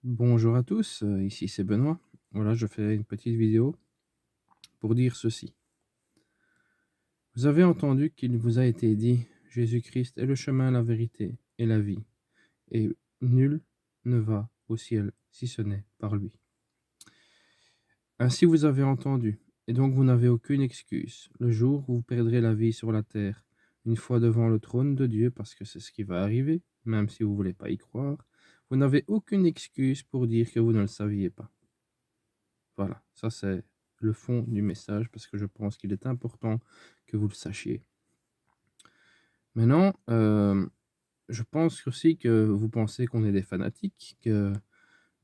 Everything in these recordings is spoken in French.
Bonjour à tous, ici c'est Benoît. Voilà, je fais une petite vidéo pour dire ceci. Vous avez entendu qu'il vous a été dit, Jésus-Christ est le chemin, la vérité et la vie, et nul ne va au ciel si ce n'est par lui. Ainsi vous avez entendu, et donc vous n'avez aucune excuse. Le jour où vous perdrez la vie sur la terre, une fois devant le trône de Dieu, parce que c'est ce qui va arriver, même si vous ne voulez pas y croire, vous n'avez aucune excuse pour dire que vous ne le saviez pas. Voilà, ça c'est le fond du message parce que je pense qu'il est important que vous le sachiez. Maintenant, je pense aussi que vous pensez qu'on est des fanatiques, que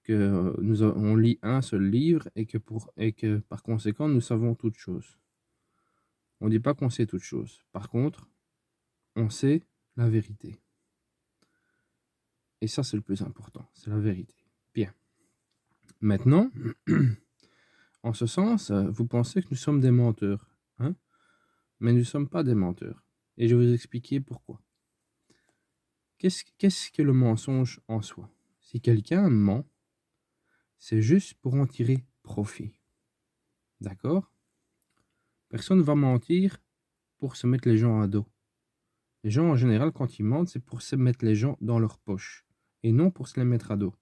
on lit un seul livre et que par conséquent nous savons toutes choses. On ne dit pas qu'on sait toutes choses. Par contre, on sait la vérité. Et ça, c'est le plus important, c'est la vérité. Bien. Maintenant, en ce sens, vous pensez que nous sommes des menteurs, hein? Mais nous ne sommes pas des menteurs. Et je vais vous expliquer pourquoi. Qu'est-ce que le mensonge en soi? Si quelqu'un ment, c'est juste pour en tirer profit. D'accord? Personne ne va mentir pour se mettre les gens à dos. Les gens, en général, quand ils mentent, c'est pour se mettre les gens dans leur poche et non pour se les mettre à dos.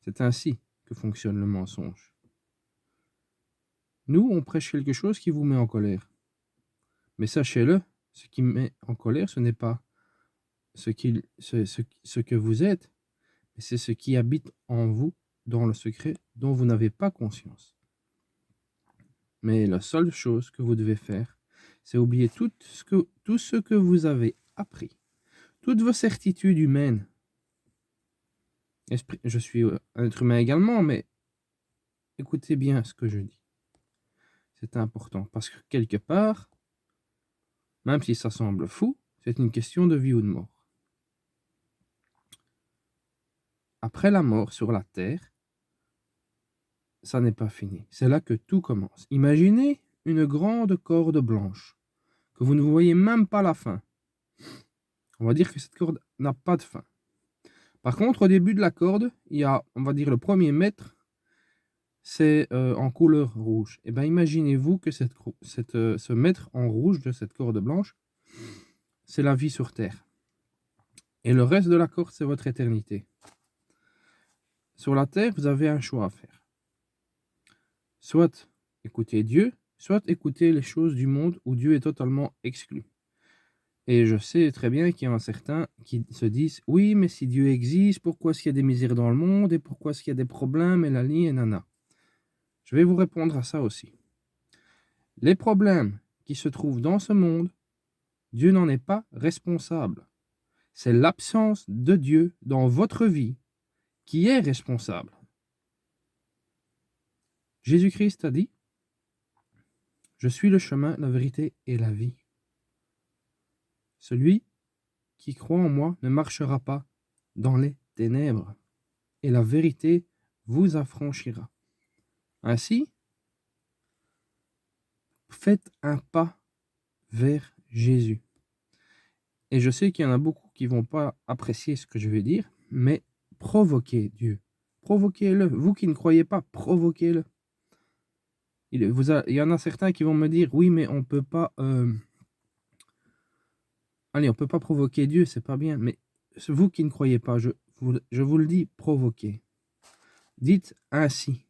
C'est ainsi que fonctionne le mensonge. Nous, on prêche quelque chose qui vous met en colère. Mais sachez-le, ce qui met en colère, ce n'est pas ce que vous êtes, mais c'est ce qui habite en vous dans le secret dont vous n'avez pas conscience. Mais la seule chose que vous devez faire, c'est oublier tout ce que vous avez appris, toutes vos certitudes humaines. Je suis un être humain également, mais écoutez bien ce que je dis. C'est important parce que quelque part, même si ça semble fou, c'est une question de vie ou de mort. Après la mort sur la terre, ça n'est pas fini. C'est là que tout commence. Imaginez une grande corde blanche, que vous ne voyez même pas la fin. On va dire que cette corde n'a pas de fin. Par contre, au début de la corde, il y a, on va dire, le premier mètre, c'est en couleur rouge. Et bien, imaginez-vous que ce mètre en rouge de cette corde blanche, c'est la vie sur Terre. Et le reste de la corde, c'est votre éternité. Sur la Terre, vous avez un choix à faire. Soit écouter Dieu, soit écouter les choses du monde où Dieu est totalement exclu. Et je sais très bien qu'il y en a certains qui se disent: oui, mais si Dieu existe, pourquoi est-ce qu'il y a des misères dans le monde et pourquoi est-ce qu'il y a des problèmes et la et nana. Je vais vous répondre à ça aussi. Les problèmes qui se trouvent dans ce monde, Dieu n'en est pas responsable. C'est l'absence de Dieu dans votre vie qui est responsable. Jésus-Christ a dit: je suis le chemin, la vérité et la vie. Celui qui croit en moi ne marchera pas dans les ténèbres, et la vérité vous affranchira. Ainsi, faites un pas vers Jésus. Et je sais qu'il y en a beaucoup qui ne vont pas apprécier ce que je vais dire, mais provoquez Dieu. Provoquez-le. Vous qui ne croyez pas, provoquez-le. Il y en a certains qui vont me dire: oui, mais on peut pas. Allez, on peut pas provoquer Dieu, c'est pas bien. Mais vous qui ne croyez pas, je vous le dis, provoquez. Dites ainsi.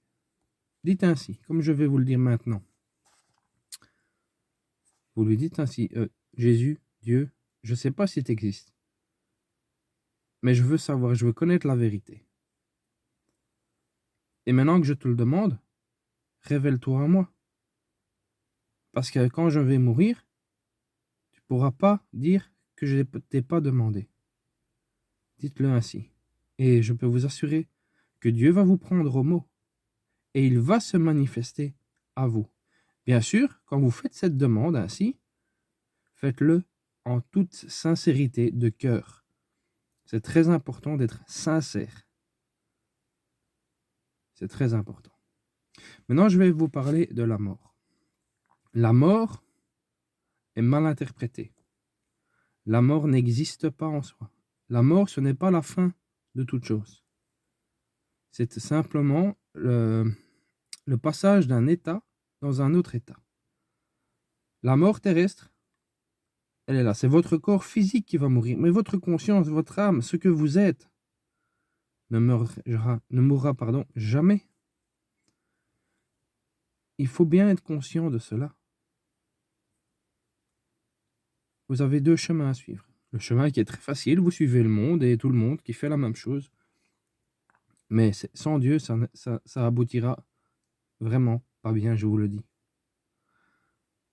Dites ainsi, comme je vais vous le dire maintenant. Vous lui dites ainsi: Jésus, Dieu, je ne sais pas si tu existes, mais je veux savoir, je veux connaître la vérité. Et maintenant que je te le demande, révèle-toi à moi. Parce que quand je vais mourir, tu ne pourras pas dire que je ne t'ai pas demandé. Dites-le ainsi. Et je peux vous assurer que Dieu va vous prendre au mot et il va se manifester à vous. Bien sûr, quand vous faites cette demande ainsi, faites-le en toute sincérité de cœur. C'est très important d'être sincère. C'est très important. Maintenant, je vais vous parler de la mort. La mort est mal interprétée. La mort n'existe pas en soi. La mort, ce n'est pas la fin de toute chose. C'est simplement le passage d'un état dans un autre état. La mort terrestre, elle est là. C'est votre corps physique qui va mourir. Mais votre conscience, votre âme, ce que vous êtes, ne mourra jamais. Il faut bien être conscient de cela. Vous avez 2 chemins à suivre. Le chemin qui est très facile, vous suivez le monde et tout le monde qui fait la même chose. Mais sans Dieu, ça aboutira vraiment pas bien, je vous le dis.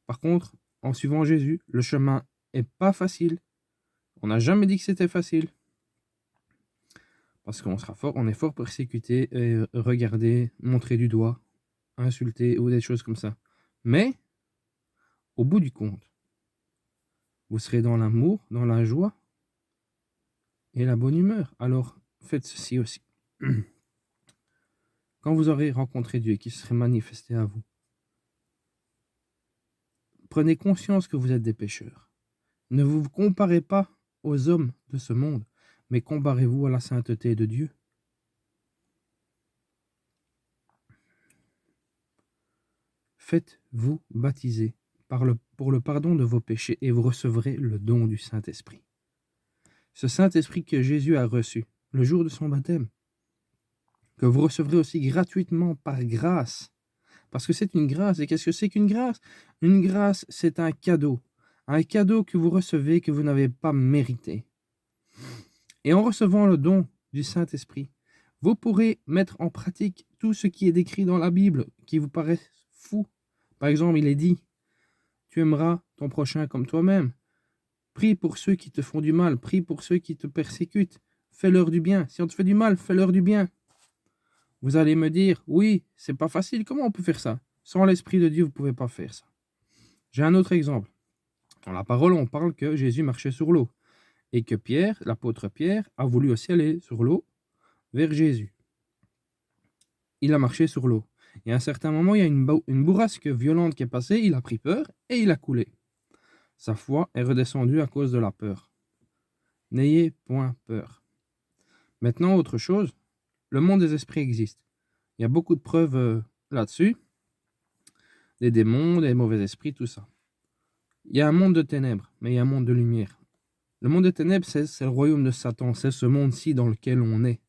Par contre, en suivant Jésus, le chemin est pas facile. On n'a jamais dit que c'était facile. Parce on est fort persécuté et regardé, montré du doigt, insulté ou des choses comme ça. Mais, au bout du compte, vous serez dans l'amour, dans la joie et la bonne humeur. Alors, faites ceci aussi. Quand vous aurez rencontré Dieu et qu'il serait manifesté à vous, prenez conscience que vous êtes des pécheurs. Ne vous comparez pas aux hommes de ce monde, mais comparez-vous à la sainteté de Dieu. Faites-vous baptiser pour le pardon de vos péchés et vous recevrez le don du Saint-Esprit. Ce Saint-Esprit que Jésus a reçu le jour de son baptême, que vous recevrez aussi gratuitement par grâce. Parce que c'est une grâce. Et qu'est-ce que c'est qu'une grâce? Une grâce, c'est un cadeau. Un cadeau que vous recevez, que vous n'avez pas mérité. Et en recevant le don du Saint-Esprit, vous pourrez mettre en pratique tout ce qui est décrit dans la Bible, qui vous paraît fou. Par exemple, il est dit, tu aimeras ton prochain comme toi-même. Prie pour ceux qui te font du mal, prie pour ceux qui te persécutent. Fais-leur du bien. Si on te fait du mal, fais-leur du bien. Vous allez me dire, oui, c'est pas facile, comment on peut faire ça? Sans l'Esprit de Dieu, vous ne pouvez pas faire ça. J'ai un autre exemple. Dans la parole, on parle que Jésus marchait sur l'eau et que Pierre, l'apôtre Pierre, a voulu aussi aller sur l'eau vers Jésus. Il a marché sur l'eau. Et à un certain moment, il y a une bourrasque violente qui est passée, il a pris peur et il a coulé. Sa foi est redescendue à cause de la peur. N'ayez point peur. Maintenant, autre chose, le monde des esprits existe. Il y a beaucoup de preuves là-dessus. Des démons, des mauvais esprits, tout ça. Il y a un monde de ténèbres, mais il y a un monde de lumière. Le monde des ténèbres, c'est le royaume de Satan. C'est ce monde-ci dans lequel on est.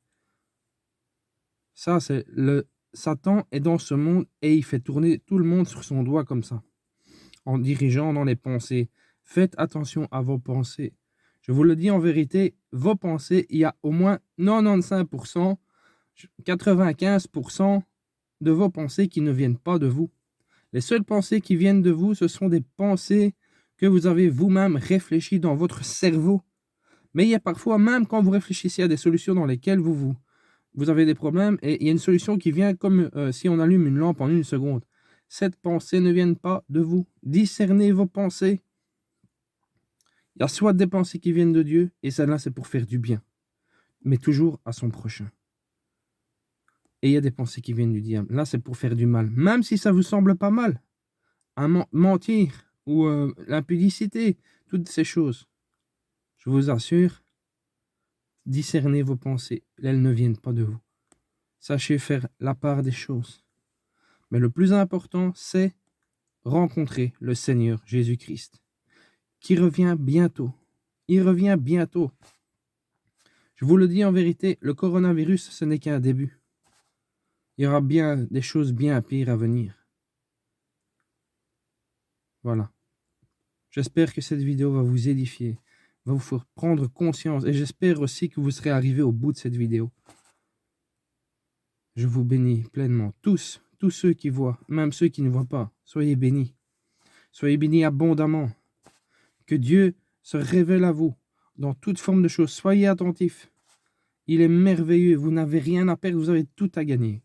Ça, c'est Satan est dans ce monde et il fait tourner tout le monde sur son doigt comme ça, en dirigeant dans les pensées. Faites attention à vos pensées. Je vous le dis en vérité, vos pensées, il y a au moins 95%, 95% de vos pensées qui ne viennent pas de vous. Les seules pensées qui viennent de vous, ce sont des pensées que vous avez vous-même réfléchies dans votre cerveau. Mais il y a parfois, même quand vous réfléchissez à des solutions dans lesquelles vous avez des problèmes, et il y a une solution qui vient comme si on allume une lampe en 1 seconde. Cette pensée ne vient pas de vous. Discernez vos pensées. Il y a soit des pensées qui viennent de Dieu, et celle-là, c'est pour faire du bien, mais toujours à son prochain. Et il y a des pensées qui viennent du diable. Là, c'est pour faire du mal, même si ça vous semble pas mal. Mentir ou l'impudicité, toutes ces choses. Je vous assure, discernez vos pensées. Elles ne viennent pas de vous. Sachez faire la part des choses. Mais le plus important, c'est rencontrer le Seigneur Jésus-Christ, qui revient bientôt. Il revient bientôt. Je vous le dis en vérité, le coronavirus, ce n'est qu'un début. Il y aura bien des choses bien pires à venir. Voilà. J'espère que cette vidéo va vous édifier, va vous faire prendre conscience, et j'espère aussi que vous serez arrivés au bout de cette vidéo. Je vous bénis pleinement, tous ceux qui voient, même ceux qui ne voient pas, soyez bénis. Soyez bénis abondamment. Que Dieu se révèle à vous dans toute forme de choses. Soyez attentifs. Il est merveilleux. Vous n'avez rien à perdre. Vous avez tout à gagner.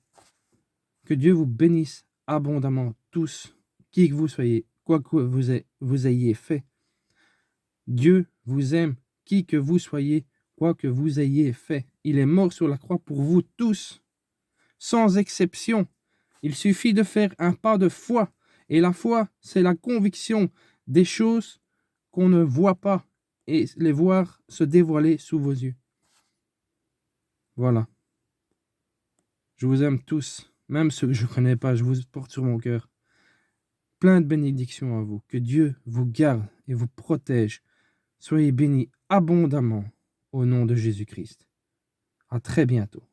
Que Dieu vous bénisse abondamment. Tous, qui que vous soyez, quoi que vous ayez fait. Dieu vous aime, qui que vous soyez, quoi que vous ayez fait. Il est mort sur la croix pour vous tous, sans exception. Il suffit de faire un pas de foi. Et la foi, c'est la conviction des choses qu'on ne voit pas et les voir se dévoiler sous vos yeux. Voilà. Je vous aime tous, même ceux que je ne connais pas, je vous porte sur mon cœur. Plein de bénédictions à vous. Que Dieu vous garde et vous protège. Soyez bénis abondamment au nom de Jésus-Christ. À très bientôt.